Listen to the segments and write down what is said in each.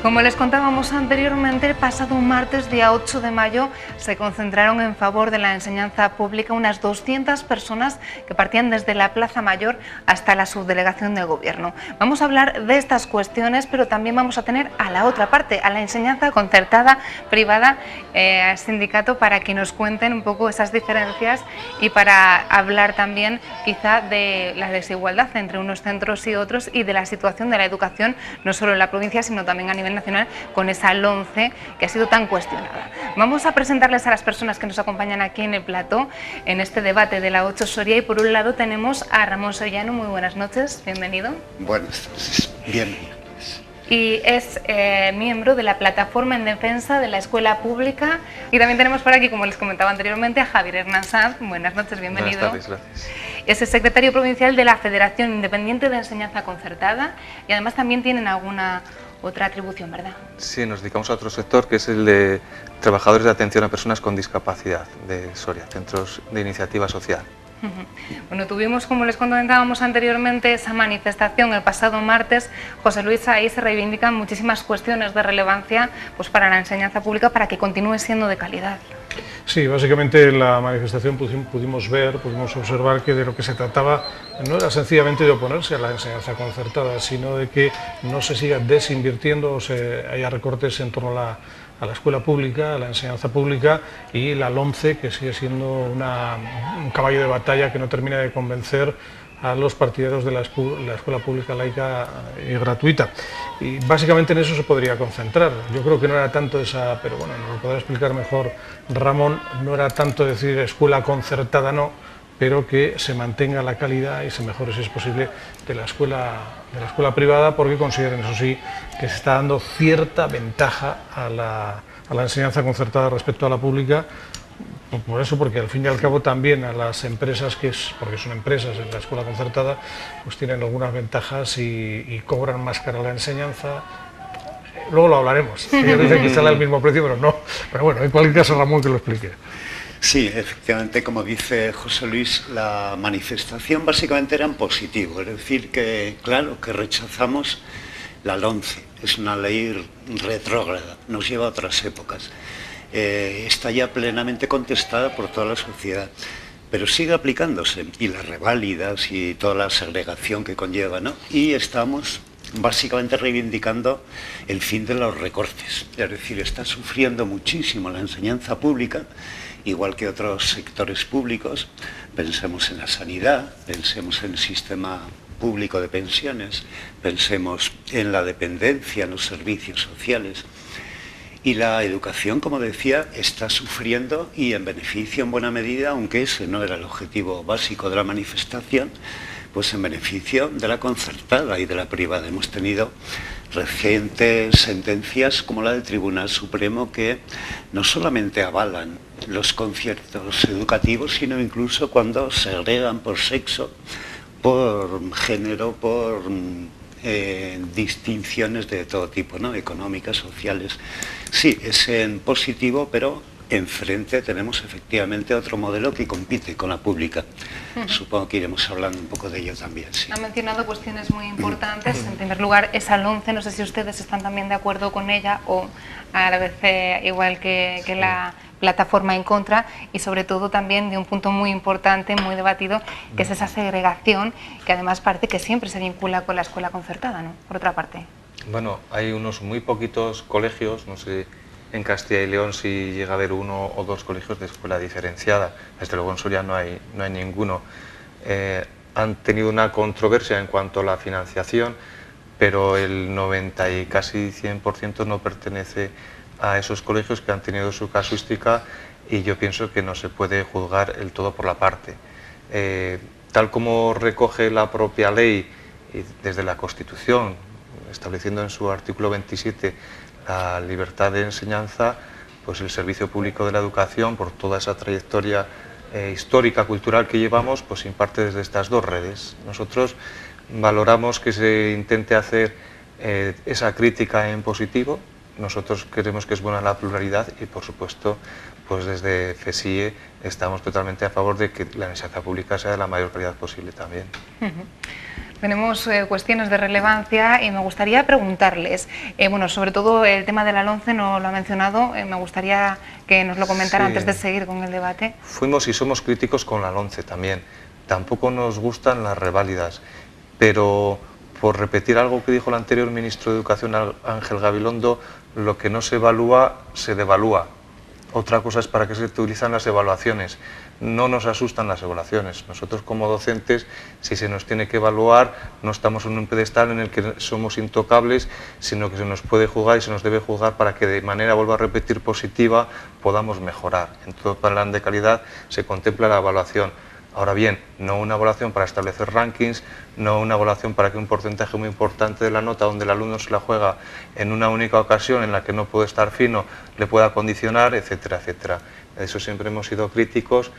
Como les contábamos anteriormente, el pasado martes, día 8 de mayo, se concentraron en favor de la enseñanza pública unas 200 personas que partían desde la Plaza Mayor hasta la subdelegación del Gobierno. Vamos a hablar de estas cuestiones, pero también vamos a tener a la otra parte, a la enseñanza concertada, privada, al sindicato, para que nos cuenten un poco esas diferencias y para hablar también quizá de la desigualdad entre unos centros y otros y de la situación de la educación, no solo en la provincia, sino también a nivel nacional, con esa LOMCE que ha sido tan cuestionada. Vamos a presentarles a las personas que nos acompañan aquí en el plató, en este debate de la 8 Soria, y por un lado tenemos a Ramón Sollano. Muy buenas noches, bienvenido. Buenas noches, bien. Y es miembro de la Plataforma en Defensa de la Escuela Pública. Y también tenemos por aquí, como les comentaba anteriormente, a Javier Hernán Sanz. Buenas noches, bienvenido. Buenas tardes, gracias. Es el secretario provincial de la Federación Independiente de Enseñanza Concertada y además también tienen alguna otra atribución, ¿verdad? Sí, nos dedicamos a otro sector, que es el de trabajadores de atención a personas con discapacidad de Soria, centros de iniciativa social. Bueno, tuvimos, como les comentábamos anteriormente, esa manifestación el pasado martes. José Luis, ahí se reivindican muchísimas cuestiones de relevancia pues, para la enseñanza pública, para que continúe siendo de calidad. Sí, básicamente en la manifestación pudimos observar que de lo que se trataba no era sencillamente de oponerse a la enseñanza concertada, sino de que no se siga desinvirtiendo o haya recortes en torno a la escuela pública, a la enseñanza pública, y la LOMCE, que sigue siendo un caballo de batalla que no termina de convencer a los partidarios de la escuela pública laica y gratuita. Y básicamente en eso se podría concentrar. Yo creo que no era tanto esa, pero bueno, nos lo podrá explicar mejor Ramón, no era tanto decir escuela concertada no, pero que se mantenga la calidad y se mejore, si es posible, de la escuela privada, porque consideren, eso sí, que se está dando cierta ventaja a la enseñanza concertada respecto a la pública. Por eso, porque al fin y al cabo también a las empresas, porque son empresas en la escuela concertada, pues tienen algunas ventajas y cobran más cara la enseñanza. Luego lo hablaremos. Ellos dicen que sale al mismo precio, pero no. Pero bueno, en cualquier caso, Ramón, que lo explique. Sí, efectivamente, como dice José Luis, la manifestación básicamente era en positivo, es decir, que claro, que rechazamos la LOMCE, es una ley retrógrada, nos lleva a otras épocas. Está ya plenamente contestada por toda la sociedad, pero sigue aplicándose, y las reválidas y toda la segregación que conlleva, ¿no? Y estamos básicamente reivindicando el fin de los recortes, es decir, está sufriendo muchísimo la enseñanza pública, igual que otros sectores públicos. Pensemos en la sanidad, pensemos en el sistema público de pensiones, pensemos en la dependencia, en los servicios sociales. Y la educación, como decía, está sufriendo, y en beneficio en buena medida, aunque ese no era el objetivo básico de la manifestación, pues en beneficio de la concertada y de la privada. Hemos tenido recientes sentencias como la del Tribunal Supremo que no solamente avalan los conciertos educativos, sino incluso cuando segregan por sexo, por género, por distinciones de todo tipo, ¿no? Económicas, sociales. Sí, es en positivo, pero enfrente tenemos efectivamente otro modelo que compite con la pública. Supongo que iremos hablando un poco de ello también. Sí. Ha mencionado cuestiones muy importantes. En primer lugar, esa LOMCE, no sé si ustedes están también de acuerdo con ella o a la vez igual que la plataforma en contra, y sobre todo también de un punto muy importante, muy debatido, que es esa segregación, que además parece que siempre se vincula con la escuela concertada, ¿no? Por otra parte. Bueno, hay unos muy poquitos colegios, no sé en Castilla y León si llega a haber 1 o 2 colegios de escuela diferenciada. Desde luego en Soria no hay ninguno. Han tenido una controversia en cuanto a la financiación, pero el 90 y casi 100% no pertenece a esos colegios, que han tenido su casuística, y yo pienso que no se puede juzgar el todo por la parte. Tal como recoge la propia ley y desde la Constitución, estableciendo en su artículo 27 la libertad de enseñanza, pues el servicio público de la educación, por toda esa trayectoria histórica, cultural que llevamos, pues imparte desde estas 2 redes. Nosotros valoramos que se intente hacer esa crítica en positivo. Nosotros creemos que es buena la pluralidad y, por supuesto, pues desde FESIE estamos totalmente a favor de que la enseñanza pública sea de la mayor calidad posible también. tenemos cuestiones de relevancia y me gustaría preguntarles, bueno, sobre todo el tema de la LOMCE no lo ha mencionado, me gustaría que nos lo comentara antes de seguir con el debate. Fuimos y somos críticos con la LOMCE también. Tampoco nos gustan las reválidas, pero por repetir algo que dijo el anterior ministro de Educación, Ángel Gabilondo, lo que no se evalúa, se devalúa. Otra cosa es para qué se utilizan las evaluaciones. No nos asustan las evaluaciones. Nosotros como docentes, si se nos tiene que evaluar, no estamos en un pedestal en el que somos intocables, sino que se nos puede juzgar y se nos debe juzgar para que de manera, vuelvo a repetir, positiva, podamos mejorar. En todo plan de calidad se contempla la evaluación. Ahora bien, no una evaluación para establecer rankings, no una evaluación para que un porcentaje muy importante de la nota donde el alumno se la juega en una única ocasión en la que no puede estar fino, le pueda condicionar, etcétera, etcétera. De eso siempre hemos sido críticos,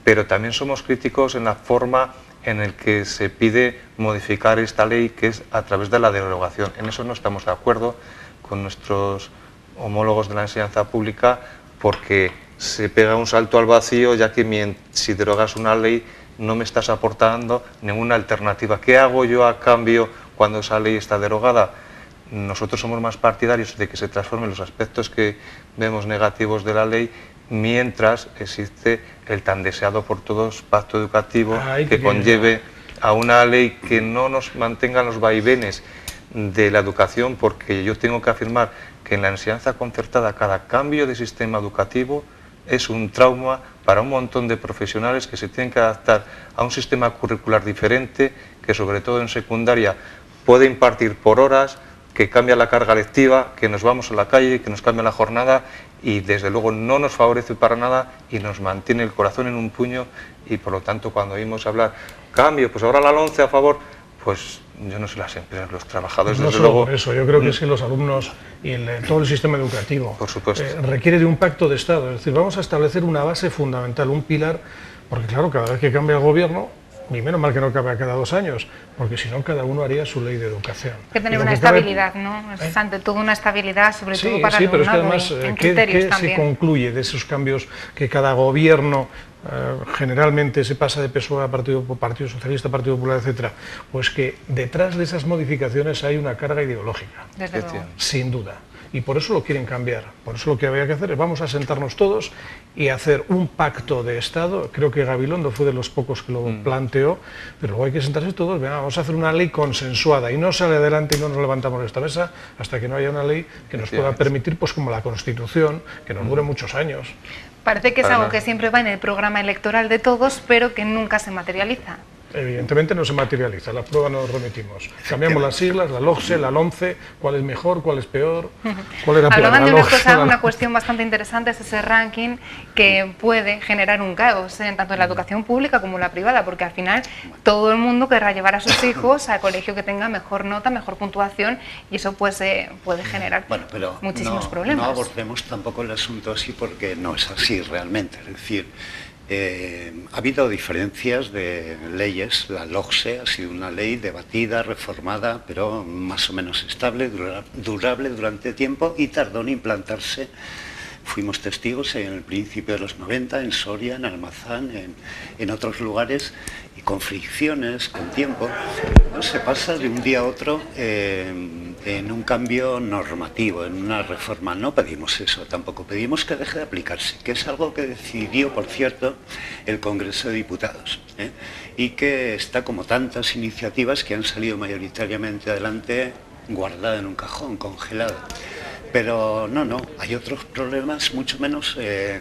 pero también somos críticos en la forma en la que se pide modificar esta ley, que es a través de la derogación. En eso no estamos de acuerdo con nuestros homólogos de la enseñanza pública, porque se pega un salto al vacío, ya que si derogas una ley no me estás aportando ninguna alternativa. ¿Qué hago yo a cambio cuando esa ley está derogada? Nosotros somos más partidarios de que se transformen los aspectos que vemos negativos de la ley, mientras existe el tan deseado por todos pacto educativo que conlleve a una ley que no nos mantenga los vaivenes de la educación, porque yo tengo que afirmar que en la enseñanza concertada cada cambio de sistema educativo es un trauma para un montón de profesionales que se tienen que adaptar a un sistema curricular diferente, que sobre todo en secundaria puede impartir por horas, que cambia la carga lectiva, que nos vamos a la calle, que nos cambia la jornada y desde luego no nos favorece para nada y nos mantiene el corazón en un puño, y por lo tanto cuando oímos hablar cambio, pues ahora la LOMCE a favor, pues yo no sé las empresas, los trabajadores, no desde solo luego. Por eso, yo creo que es que los alumnos y todo el sistema educativo, por supuesto, requiere de un pacto de Estado. Es decir, vamos a establecer una base fundamental, un pilar, porque claro, cada vez que cambia el gobierno, y menos mal que no cambia cada 2 años, porque si no cada uno haría su ley de educación. Hay que tener una estabilidad, ¿no? Es ante todo una estabilidad, sobre todo para el alumnado, pero es que además, en criterios ¿qué también se concluye de esos cambios que cada gobierno generalmente se pasa de PSOE a Partido Socialista, Partido Popular, etcétera? Pues que detrás de esas modificaciones hay una carga ideológica, desde luego, sin duda. Y por eso lo quieren cambiar. Por eso lo que había que hacer es vamos a sentarnos todos y hacer un pacto de Estado. Creo que Gabilondo fue de los pocos que lo planteó, pero luego hay que sentarse todos, venga, vamos a hacer una ley consensuada y no sale adelante y no nos levantamos de esta mesa hasta que no haya una ley que nos pueda permitir, pues como la Constitución, que nos dure muchos años. Parece que es algo que siempre va en el programa electoral de todos, pero que nunca se materializa. Evidentemente no se materializa, la prueba nos remitimos. Cambiamos las siglas, la LOGSE, la LOMCE, cuál es mejor, cuál es peor, cuál era peor. Hablando de una cosa, una cuestión bastante interesante es ese ranking que puede generar un caos, tanto en la educación pública como en la privada, porque al final todo el mundo querrá llevar a sus hijos al colegio que tenga mejor nota, mejor puntuación, y eso pues puede generar muchísimos problemas. No abordemos tampoco el asunto así, porque no es así realmente, es decir, ha habido diferencias de leyes. La LOGSE ha sido una ley debatida, reformada, pero más o menos estable, durable durante tiempo, y tardó en implantarse. Fuimos testigos en el principio de los 90, en Soria, en Almazán, en otros lugares, y con fricciones, con tiempo. No se pasa de un día a otro en un cambio normativo, en una reforma. No pedimos eso, tampoco pedimos que deje de aplicarse, que es algo que decidió, por cierto, el Congreso de Diputados, y que está, como tantas iniciativas que han salido mayoritariamente adelante, guardada en un cajón, congelada. Pero no, hay otros problemas mucho menos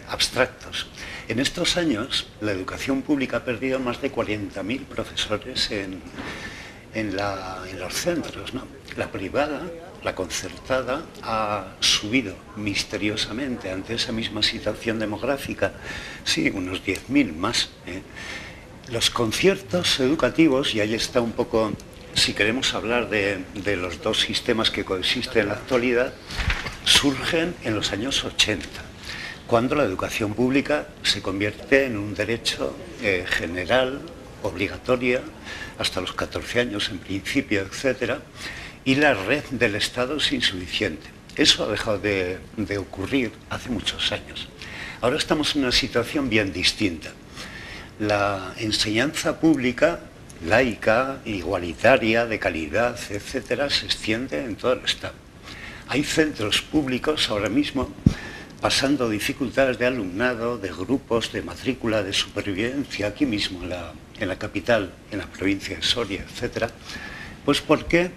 abstractos. En estos años, la educación pública ha perdido más de 40.000 profesores en los centros, ¿no? La privada, la concertada, ha subido misteriosamente ante esa misma situación demográfica, sí, unos 10.000 más. Los conciertos educativos, y ahí está un poco, si queremos hablar de los dos sistemas que coexisten en la actualidad, surgen en los años 80, cuando la educación pública se convierte en un derecho general, obligatoria, hasta los 14 años en principio, etcétera, y la red del Estado es insuficiente. Eso ha dejado de ocurrir hace muchos años. Ahora estamos en una situación bien distinta. La enseñanza pública laica, igualitaria, de calidad, etcétera, se extiende en todo el Estado. Hay centros públicos ahora mismo pasando dificultades de alumnado, de grupos, de matrícula, de supervivencia, aquí mismo en la capital, en la provincia de Soria, etcétera, pues porque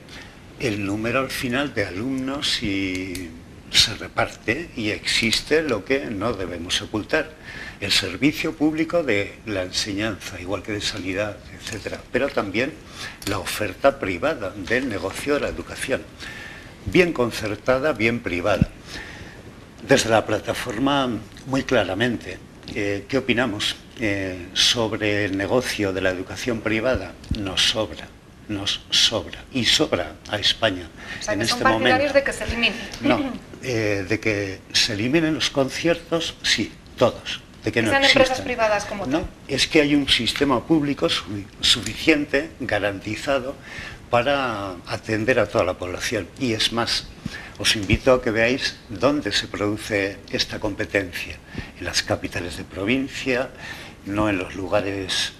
el número al final de alumnos se reparte y existe lo que no debemos ocultar, el servicio público de la enseñanza, igual que de sanidad, etcétera, pero también la oferta privada del negocio de la educación, bien concertada, bien privada. Desde la plataforma, muy claramente, ¿qué opinamos sobre el negocio de la educación privada? Nos sobra y sobra a España. O sea, en que este son partidarios momento. de que se elimine. No, de que se eliminen los conciertos, sí, todos. De que no sean existan. empresas privadas como No, tal. es que hay un sistema público suficiente, garantizado, para atender a toda la población. Y es más, os invito a que veáis dónde se produce esta competencia. En las capitales de provincia, no en los lugares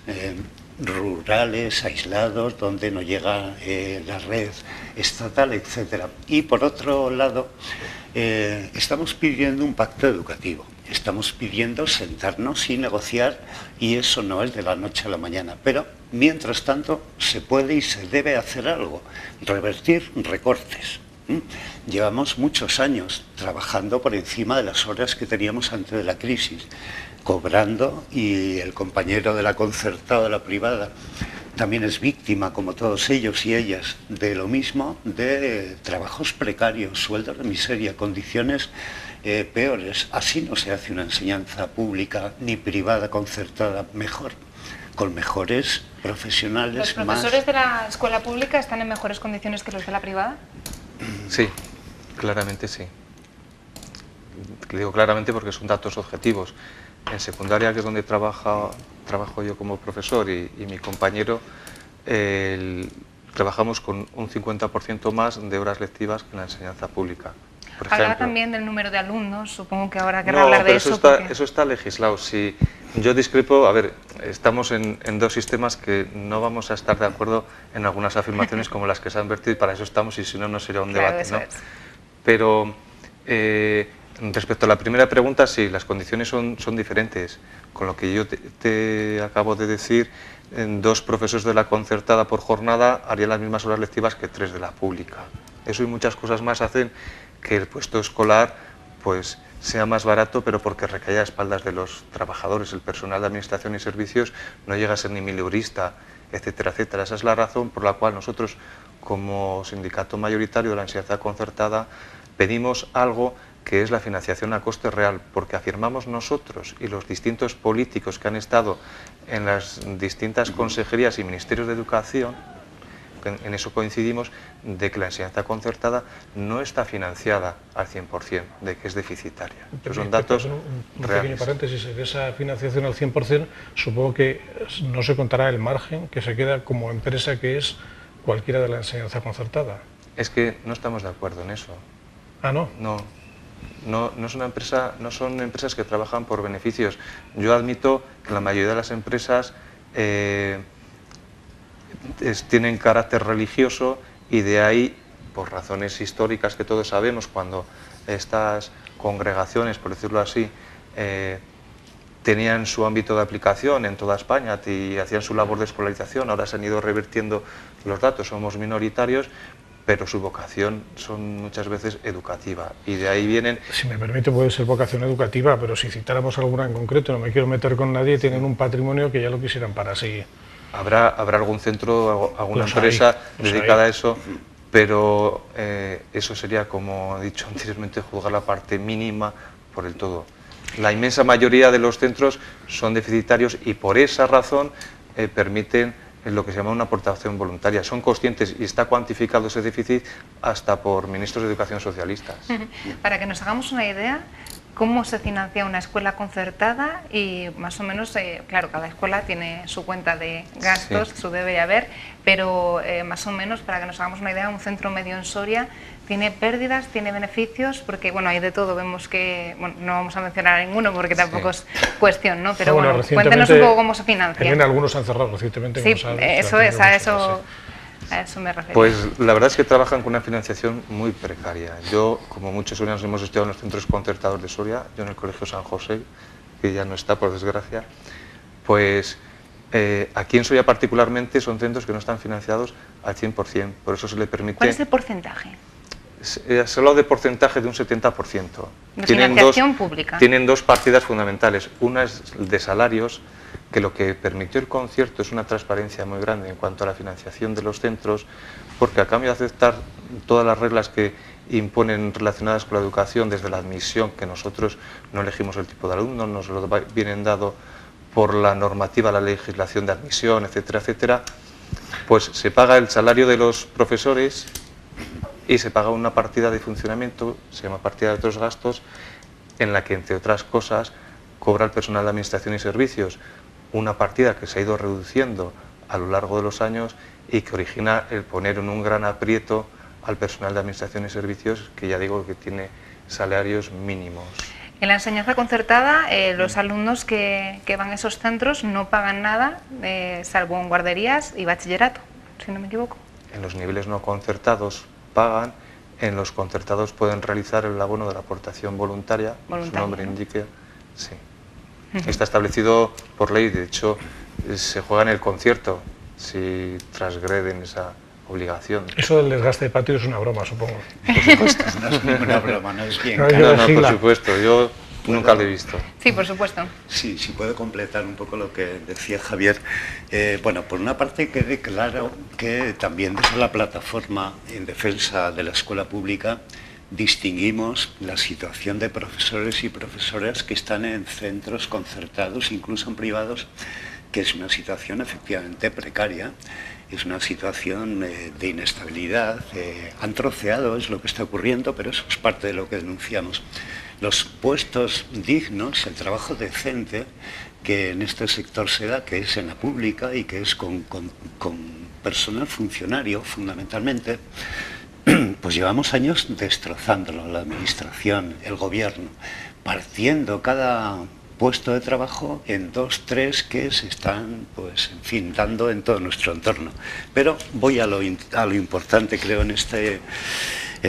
rurales, aislados, donde no llega la red estatal, etcétera. Y por otro lado, estamos pidiendo un pacto educativo. Estamos pidiendo sentarnos y negociar, y eso no es de la noche a la mañana. Pero, mientras tanto, se puede y se debe hacer algo, revertir recortes. Llevamos muchos años trabajando por encima de las horas que teníamos antes de la crisis, cobrando, y el compañero de la concertada, de la privada, también es víctima, como todos ellos y ellas, de lo mismo, de trabajos precarios, sueldos de miseria, condiciones peores. Así no se hace una enseñanza pública ni privada concertada mejor, con mejores profesionales. ¿Los profesores de la escuela pública están en mejores condiciones que los de la privada? Sí, claramente sí. Digo claramente porque son datos objetivos. En secundaria, que es donde trabajo yo como profesor y mi compañero, trabajamos con un 50% más de horas lectivas que en la enseñanza pública. Por Hablaba ejemplo, también del número de alumnos, supongo que ahora querrá hablar de eso. Eso está legislado. Si yo discrepo, a ver, estamos en dos sistemas que no vamos a estar de acuerdo en algunas afirmaciones como las que se han vertido, y para eso estamos, y si no, no sería un debate, ¿no? Pero respecto a la primera pregunta, sí, las condiciones son diferentes. Con lo que yo te acabo de decir, dos profesores de la concertada por jornada harían las mismas horas lectivas que 3 de la pública. Eso y muchas cosas más hacen que el puesto escolar pues sea más barato, pero porque recae a espaldas de los trabajadores. El personal de administración y servicios no llega a ser ni mileurista, etcétera, etcétera. Esa es la razón por la cual nosotros, como sindicato mayoritario de la enseñanza concertada, pedimos algo que es la financiación a coste real, porque afirmamos nosotros y los distintos políticos que han estado en las distintas consejerías y ministerios de educación, en eso coincidimos, de que la enseñanza concertada no está financiada al 100%, de que es deficitaria. Esos son datos un reales. pequeño paréntesis, de esa financiación al 100%, supongo que no se contará el margen que se queda como empresa que es cualquiera de la enseñanza concertada. Es que no estamos de acuerdo en eso. Ah, ¿no? No es una empresa, no son empresas que trabajan por beneficios. Yo admito que la mayoría de las empresas tienen carácter religioso, y de ahí, por razones históricas que todos sabemos, cuando estas congregaciones, por decirlo así, tenían su ámbito de aplicación en toda España y hacían su labor de escolarización, ahora se han ido revirtiendo los datos, somos minoritarios, pero su vocación son muchas veces educativa, y de ahí vienen... Si me permite, puede ser vocación educativa, pero si citáramos alguna en concreto, no me quiero meter con nadie, tienen un patrimonio que ya lo quisieran para sí. Habrá algún centro, alguna Los empresa hay. dedicada a eso, pero eso sería, como he dicho anteriormente, juzgar la parte mínima por el todo. La inmensa mayoría de los centros son deficitarios, y por esa razón permiten lo que se llama una aportación voluntaria. Son conscientes, y está cuantificado ese déficit hasta por ministros de educación socialistas. Para que nos hagamos una idea, cómo se financia una escuela concertada y más o menos, claro, cada escuela tiene su cuenta de gastos, Sí. su debe haber, pero más o menos, para que nos hagamos una idea, un centro medio en Soria tiene pérdidas, tiene beneficios, porque bueno, hay de todo, vemos que, bueno, no vamos a mencionar a ninguno porque tampoco es cuestión, ¿no? Pero bueno, cuéntenos un poco cómo se financia. En algunos han cerrado recientemente, Sí, como sabes, eso es, a eso me refiero. Pues la verdad es que trabajan con una financiación muy precaria. Yo, como muchos sorianos, hemos estudiado en los centros concertados de Soria, yo en el Colegio San José, que ya no está por desgracia, pues aquí en Soria particularmente son centros que no están financiados al 100%, por eso se le permite... ¿Cuál es el porcentaje? Se ha hablado de porcentaje de un 70%. De financiación pública. Tienen dos partidas fundamentales. Una es de salarios, que lo que permitió el concierto es una transparencia muy grande en cuanto a la financiación de los centros, porque a cambio de aceptar todas las reglas que imponen relacionadas con la educación, desde la admisión, que nosotros no elegimos el tipo de alumnos, nos lo vienen dado por la normativa, la legislación de admisión, etcétera, etcétera, pues se paga el salario de los profesores y se paga una partida de funcionamiento, se llama partida de otros gastos, en la que, entre otras cosas, cobra el personal de administración y servicios, una partida que se ha ido reduciendo a lo largo de los años y que origina el poner en un gran aprieto al personal de administración y servicios, que ya digo que tiene salarios mínimos. En la enseñanza concertada, los alumnos que van a esos centros no pagan nada, salvo en guarderías y bachillerato, si no me equivoco. En los niveles no concertados pagan, en los concertados pueden realizar el abono de la aportación voluntaria, su nombre indica, sí. Está establecido por ley, de hecho se juega en el concierto si transgreden esa obligación. Eso del desgaste de patio es una broma, supongo. Por supuesto, no es ninguna broma, no es bien. No, No, por supuesto, yo nunca lo he visto. Sí, por supuesto. Sí, sí puedo completar un poco lo que decía Javier. Bueno, por una parte quede claro que también desde la plataforma en defensa de la escuela pública distinguimos la situación de profesores y profesoras que están en centros concertados, incluso en privados, que es una situación efectivamente precaria, es una situación de inestabilidad, han troceado, es lo que está ocurriendo, pero eso es parte de lo que denunciamos. Los puestos dignos, el trabajo decente que en este sector se da, que es en la pública y que es con personal funcionario fundamentalmente, pues llevamos años destrozándolo, la administración, el gobierno, partiendo cada puesto de trabajo en 2, 3 que se están, pues, en fin, dando en todo nuestro entorno. Pero voy a lo importante, creo, en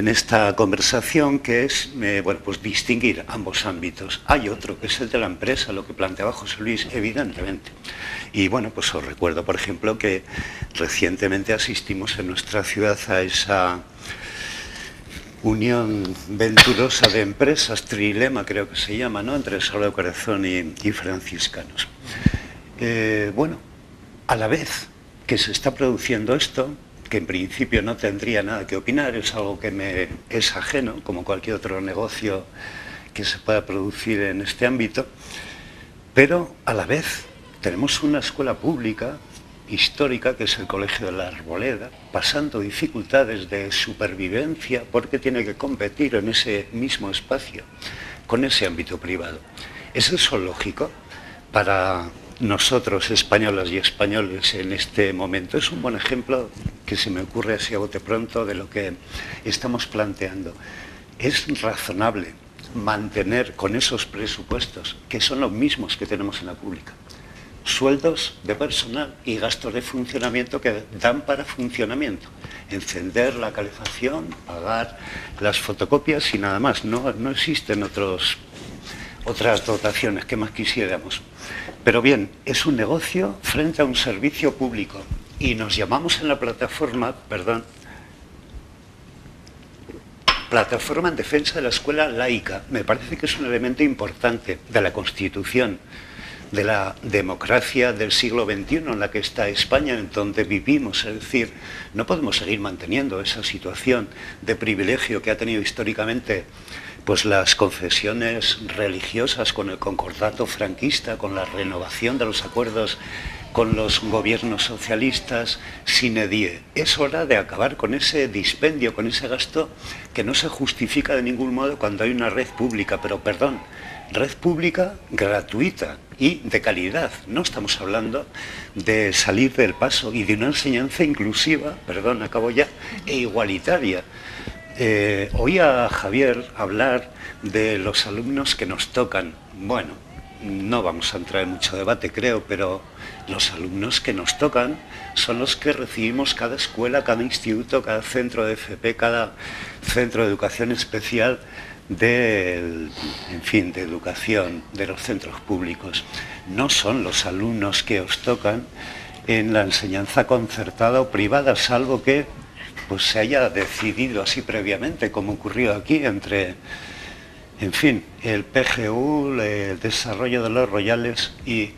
esta conversación, que es bueno, pues distinguir ambos ámbitos. Hay otro, que es el de la empresa, lo que planteaba José Luis, evidentemente. Y bueno, pues os recuerdo, por ejemplo, que recientemente asistimos en nuestra ciudad a esa unión venturosa de empresas, Trilema creo que se llama, ¿no?, entre Sagrado Corazón y franciscanos. Bueno, a la vez que se está produciendo esto, que en principio no tendría nada que opinar, es algo que me es ajeno, como cualquier otro negocio que se pueda producir en este ámbito, pero a la vez tenemos una escuela pública histórica, que es el Colegio de la Arboleda, pasando dificultades de supervivencia porque tiene que competir en ese mismo espacio con ese ámbito privado. ¿Es eso lógico para nosotros, españolas y españoles, en este momento? Es un buen ejemplo que se me ocurre así a bote pronto de lo que estamos planteando. ¿Es razonable mantener con esos presupuestos, que son los mismos que tenemos en la pública, sueldos de personal y gastos de funcionamiento que dan para funcionamiento? Encender la calefacción, pagar las fotocopias y nada más. No existen otras dotaciones que más quisiéramos. Pero bien, es un negocio frente a un servicio público. Y nos llamamos en la plataforma, Plataforma en Defensa de la Escuela Laica. Me parece que es un elemento importante de la Constitución, de la democracia del siglo XXI en la que está España, en donde vivimos. Es decir, no podemos seguir manteniendo esa situación de privilegio que ha tenido históricamente pues las confesiones religiosas, con el concordato franquista, con la renovación de los acuerdos con los gobiernos socialistas, sine die. Es hora de acabar con ese dispendio, con ese gasto que no se justifica de ningún modo cuando hay una red pública, pero perdón, red pública gratuita y de calidad. No estamos hablando de salir del paso y de una enseñanza inclusiva, perdón, acabo ya, e igualitaria. Oí a Javier hablar de los alumnos que nos tocan. Bueno, no vamos a entrar en mucho debate, creo, pero los alumnos que nos tocan son los que recibimos cada escuela, cada instituto, cada centro de FP, cada centro de educación especial de educación de los centros públicos. No son los alumnos que os tocan en la enseñanza concertada o privada, salvo que pues se haya decidido así previamente, como ocurrió aquí entre, en fin, el PGU, el desarrollo de los Royales y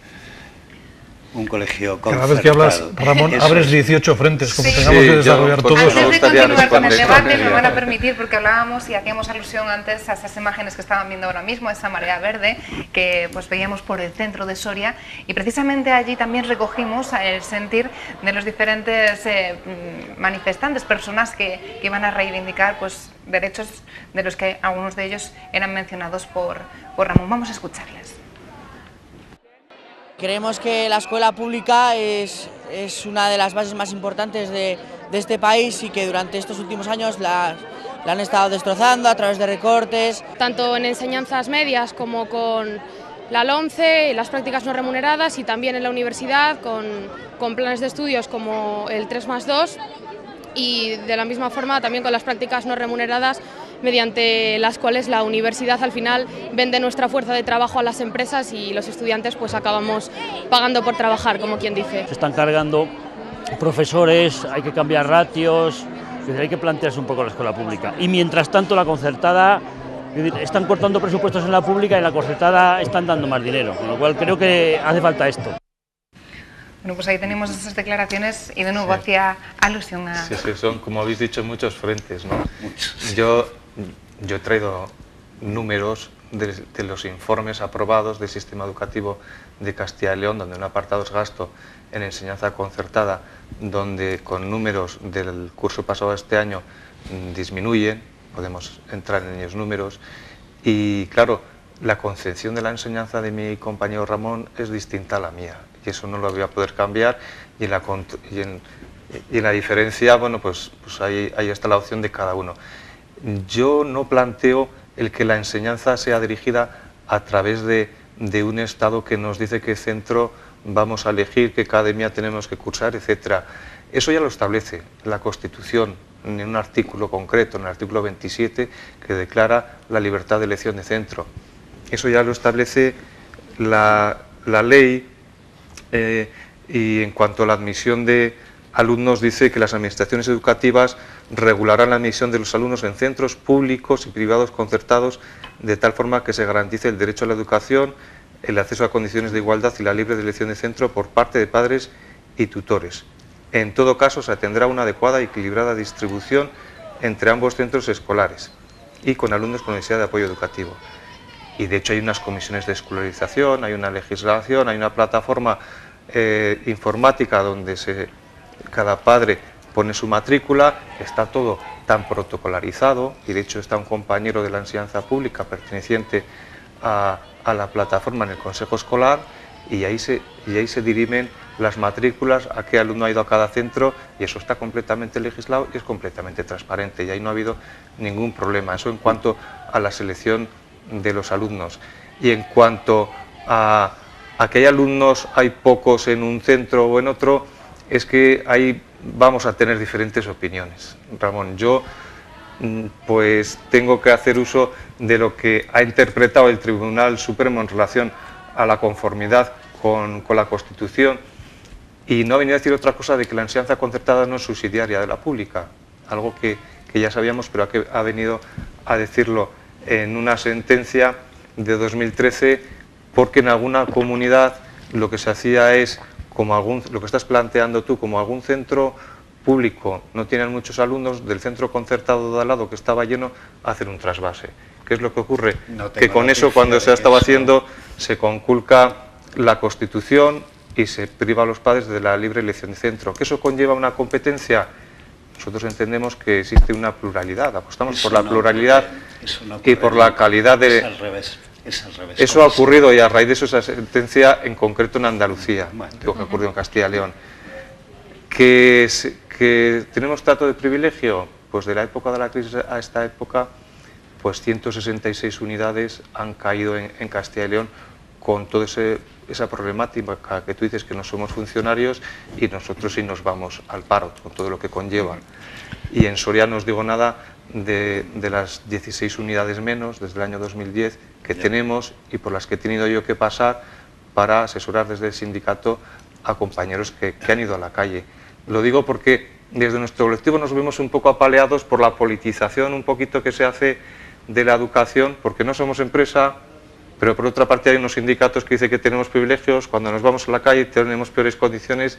un colegio concertado. Cada vez que hablas, Ramón, abres 18 frentes, como tengamos que desarrollar todos. Antes de continuar con el debate, me van a permitir, porque hablábamos y hacíamos alusión antes a esas imágenes que estaban viendo ahora mismo, esa marea verde que pues veíamos por el centro de Soria, y precisamente allí también recogimos el sentir de los diferentes manifestantes, personas que iban a reivindicar pues derechos de los que algunos de ellos eran mencionados por Ramón. Vamos a escucharles. Creemos que la escuela pública es una de las bases más importantes de este país y que durante estos últimos años la han estado destrozando a través de recortes. Tanto en enseñanzas medias como con la LOMCE, las prácticas no remuneradas, y también en la universidad con planes de estudios como el 3+2, y de la misma forma también con las prácticas no remuneradas, mediante las cuales la universidad al final vende nuestra fuerza de trabajo a las empresas y los estudiantes pues acabamos pagando por trabajar, como quien dice. Se están cargando profesores, hay que cambiar ratios, hay que plantearse un poco la escuela pública. Y mientras tanto la concertada, están cortando presupuestos en la pública y en la concertada están dando más dinero, con lo cual creo que hace falta esto. Bueno, pues ahí tenemos esas declaraciones y de nuevo hacía alusión a... Sí, son, como habéis dicho, muchos frentes, ¿no? Muchos. Yo he traído números de los informes aprobados del sistema educativo de Castilla y León, donde un apartado es gasto en enseñanza concertada, donde con números del curso pasado a este año disminuyen, podemos entrar en ellos números, y claro, la concepción de la enseñanza de mi compañero Ramón es distinta a la mía, y eso no lo voy a poder cambiar, y en la diferencia, bueno, pues ahí está la opción de cada uno. Yo no planteo el que la enseñanza sea dirigida a través de un Estado que nos dice qué centro vamos a elegir, qué academia tenemos que cursar, etc. Eso ya lo establece la Constitución en un artículo concreto, en el artículo 27, que declara la libertad de elección de centro. Eso ya lo establece la ley, y en cuanto a la admisión de alumnos dice que las administraciones educativas regularán la admisión de los alumnos en centros públicos y privados concertados de tal forma que se garantice el derecho a la educación, el acceso a condiciones de igualdad y la libre elección de centro por parte de padres y tutores. En todo caso, se atendrá una adecuada y equilibrada distribución entre ambos centros escolares y con alumnos con necesidad de apoyo educativo. Y de hecho hay unas comisiones de escolarización, hay una legislación, hay una plataforma informática donde cada padre pone su matrícula, está todo tan protocolarizado, y de hecho está un compañero de la enseñanza pública perteneciente a la plataforma en el consejo escolar, y ahí se dirimen las matrículas, a qué alumno ha ido a cada centro, y eso está completamente legislado y es completamente transparente, y ahí no ha habido ningún problema. Eso en cuanto a la selección de los alumnos. Y en cuanto a que hay alumnos, hay pocos en un centro o en otro, es que ahí vamos a tener diferentes opiniones. Ramón, yo pues tengo que hacer uso de lo que ha interpretado el Tribunal Supremo en relación a la conformidad con la Constitución, y no ha venido a decir otra cosa de que la enseñanza concertada no es subsidiaria de la pública, algo que ya sabíamos, pero ha venido a decirlo en una sentencia de 2013, porque en alguna comunidad lo que se hacía es, lo que estás planteando tú, como algún centro público no tienen muchos alumnos, del centro concertado de al lado que estaba lleno, hacer un trasvase. ¿Qué es lo que ocurre? No tengo Que con eso, noticia cuando de se ha que estado eso- haciendo, se conculca la Constitución y se priva a los padres de la libre elección de centro. ¿Que eso conlleva una competencia? Nosotros entendemos que existe una pluralidad, apostamos Eso por la no pluralidad ocurre, eso no y ocurre por la nunca. calidad de... Es al revés. Es al revés. Eso ha Como se- ocurrido y a raíz de eso esa sentencia en concreto en Andalucía, Bueno. digo que ha ocurrido en Castilla y León. Que tenemos trato de privilegio, pues de la época de la crisis a esta época, pues 166 unidades han caído en Castilla y León con toda esa problemática que tú dices, que no somos funcionarios y nosotros sí nos vamos al paro, con todo lo que conlleva. Y en Soria no os digo nada de las 16 unidades menos desde el año 2010 que tenemos y por las que he tenido yo que pasar para asesorar desde el sindicato a compañeros que han ido a la calle. Lo digo porque desde nuestro colectivo nos vemos un poco apaleados por la politización un poquito que se hace de la educación, porque no somos empresa, pero por otra parte hay unos sindicatos que dicen que tenemos privilegios, cuando nos vamos a la calle tenemos peores condiciones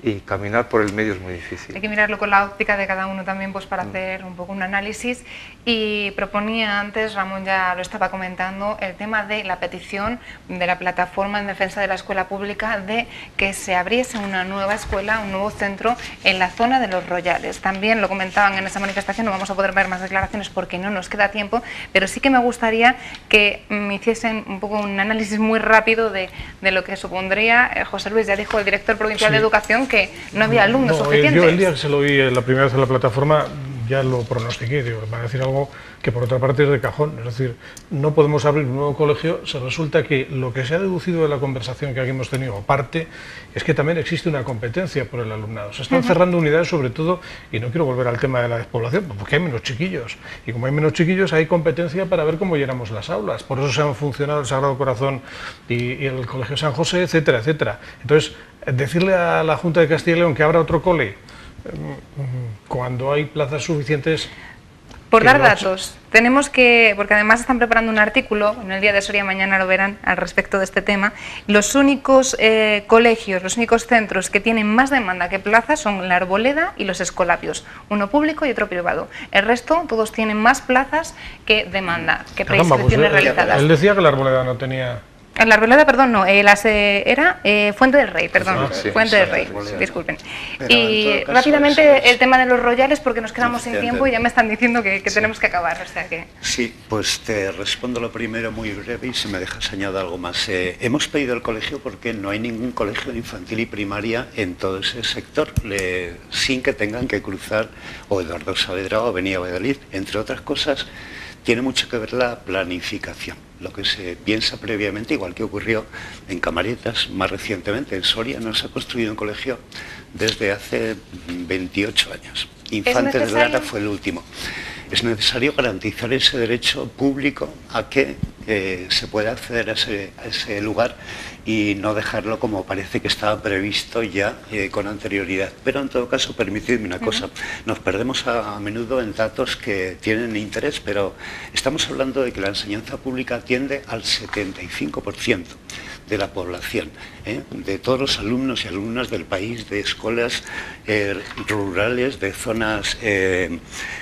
y caminar por el medio es muy difícil. Hay que mirarlo con la óptica de cada uno también, pues para hacer un poco un análisis. Y proponía antes, Ramón ya lo estaba comentando, el tema de la petición de la plataforma en defensa de la escuela pública de que se abriese una nueva escuela, un nuevo centro en la zona de Los Royales. También lo comentaban en esa manifestación, no vamos a poder ver más declaraciones porque no nos queda tiempo, pero sí que me gustaría que me hiciesen un poco un análisis muy rápido de lo que supondría. José Luis, ya dijo el director provincial de Educación que no había alumnos suficientes. Yo el día que se lo vi la primera vez en la plataforma ya lo pronostiqué, digo, van a decir algo que por otra parte es de cajón, es decir, no podemos abrir un nuevo colegio, se resulta que lo que se ha deducido de la conversación que aquí hemos tenido, aparte, es que también existe una competencia por el alumnado, se están cerrando unidades sobre todo, y no quiero volver al tema de la despoblación, porque hay menos chiquillos, y como hay menos chiquillos hay competencia para ver cómo llenamos las aulas, por eso se han funcionado el Sagrado Corazón y el Colegio San José, etcétera, etcétera. Entonces, decirle a la Junta de Castilla y León que abra otro cole cuando hay plazas suficientes. Por dar datos, tenemos que, porque además están preparando un artículo, en el Día de Soria mañana lo verán al respecto de este tema, los únicos colegios, los únicos centros que tienen más demanda que plazas son la Arboleda y los Escolapios, uno público y otro privado. El resto, todos tienen más plazas que demanda, que preinscripciones realizadas. Él decía que la Arboleda no tenía... La Arboleda, perdón, no, era Fuente del Rey, perdón, sí, Fuente del Rey, disculpen. Y rápidamente el tema de Los Royales, porque nos quedamos sin tiempo y ya me están diciendo que tenemos que acabar, o sea que... Sí, pues te respondo lo primero muy breve y si me dejas añadir algo más. Hemos pedido el colegio porque no hay ningún colegio de infantil y primaria en todo ese sector, sin que tengan que cruzar o Eduardo Saavedra o Avenida Valladolid, entre otras cosas. Tiene mucho que ver la planificación, lo que se piensa previamente, igual que ocurrió en Camarietas más recientemente. En Soria no se ha construido un colegio desde hace 28 años. Infantes de Lara fue el último. Es necesario garantizar ese derecho público a que se pueda acceder a ese lugar y no dejarlo como parece que estaba previsto ya con anterioridad. Pero en todo caso, permitidme una cosa, nos perdemos a menudo en datos que tienen interés, pero estamos hablando de que la enseñanza pública atiende al 75% de la población, de todos los alumnos y alumnas del país, de escuelas rurales, de zonas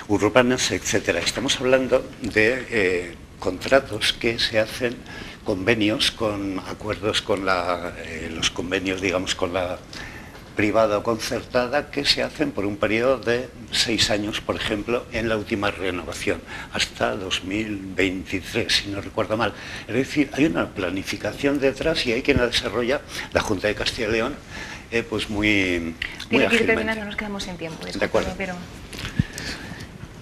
urbanas, etcétera. Estamos hablando de contratos que se hacen, convenios, con acuerdos con los convenios, digamos, con la privada o concertada, que se hacen por un periodo de 6 años, por ejemplo, en la última renovación, hasta 2023, si no recuerdo mal. Es decir, hay una planificación detrás y hay quien la desarrolla, la Junta de Castilla y León, pues muy ágilmente. No nos quedamos sin tiempo. De acuerdo. Pero...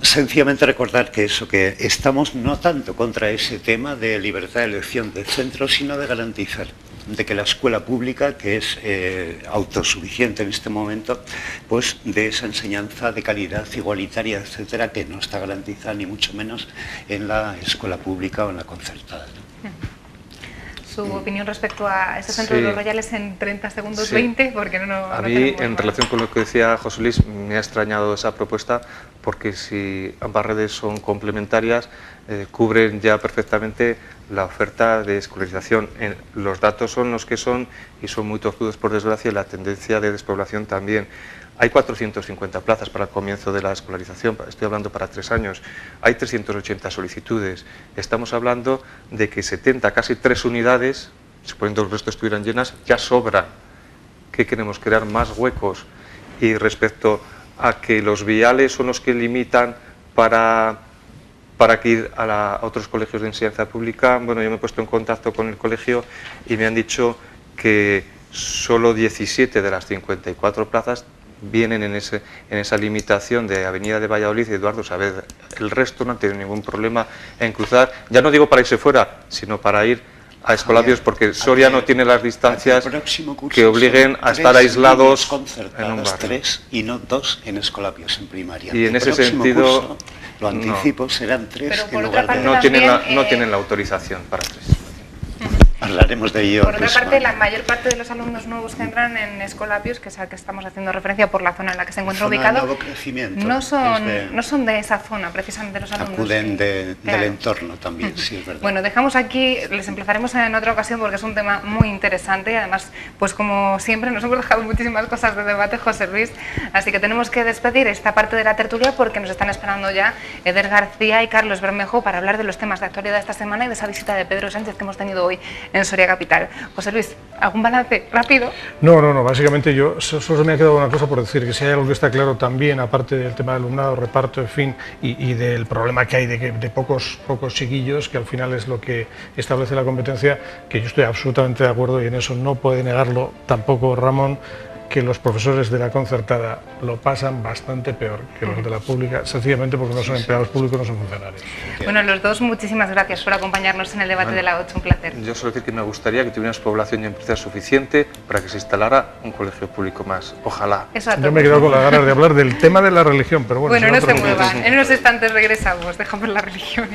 Sencillamente recordar que estamos no tanto contra ese tema de libertad de elección de centro, sino de garantizar de que la escuela pública, que es autosuficiente en este momento, pues de esa enseñanza de calidad igualitaria, etcétera, que no está garantizada ni mucho menos en la escuela pública o en la concertada. Su opinión respecto a ese centro de Los Royales en 30 segundos, 20, porque no a mí, en relación con lo que decía José Luis, me ha extrañado esa propuesta, porque si ambas redes son complementarias, cubren ya perfectamente la oferta de escolarización. Los datos son los que son y son muy tozudos, por desgracia, y la tendencia de despoblación también. Hay 450 plazas para el comienzo de la escolarización, estoy hablando para 3 años, hay 380 solicitudes. Estamos hablando de que 70, casi 3 unidades, suponiendo que el resto estuvieran llenas, ya sobran. ¿Qué queremos? Crear más huecos. Y respecto a que los viales son los que limitan para que ir a otros colegios de enseñanza pública, bueno, yo me he puesto en contacto con el colegio y me han dicho que solo 17 de las 54 plazas vienen en esa limitación de Avenida de Valladolid y Eduardo Saavedra. El resto no tiene ningún problema en cruzar, ya no digo para irse fuera, sino para ir a Escolapios, porque Soria no tiene las distancias que obliguen a estar aislados en un barrio. 3 y no 2 en Escolapios en primaria. Y en ese sentido, lo anticipo, serán 3 en lugar de... No tienen la autorización para 3. Hablaremos de ello. Por otra parte, la mayor parte de los alumnos nuevos que entran en Escolapios, que es al que estamos haciendo referencia por la zona en la que se encuentra ubicado, no son de esa zona, precisamente los alumnos. Acuden del entorno también, sí, es verdad. Bueno, dejamos aquí, les emplazaremos en otra ocasión porque es un tema muy interesante. Además, pues como siempre, nos hemos dejado muchísimas cosas de debate, José Luis, así que tenemos que despedir esta parte de la tertulia porque nos están esperando ya Eder García y Carlos Bermejo para hablar de los temas de actualidad de esta semana y de esa visita de Pedro Sánchez que hemos tenido hoy en Soria Capital. José Luis, ¿algún balance rápido? No, básicamente yo solo me ha quedado una cosa por decir, que si hay algo que está claro también, aparte del tema del alumnado, reparto, en fin, y del problema que hay de pocos chiquillos, que al final es lo que establece la competencia, que yo estoy absolutamente de acuerdo y en eso no puede negarlo tampoco Ramón, que los profesores de la concertada lo pasan bastante peor que los de la pública, sencillamente porque no son empleados públicos, no son funcionarios. Bueno, los dos, muchísimas gracias por acompañarnos en el debate de la 8, un placer. Yo solo decir que me gustaría que tuviéramos población y empresa suficiente para que se instalara un colegio público más. Ojalá. Yo me he quedado con las ganas de hablar del tema de la religión, pero bueno. Bueno, no se muevan, en unos instantes regresamos, dejamos la religión.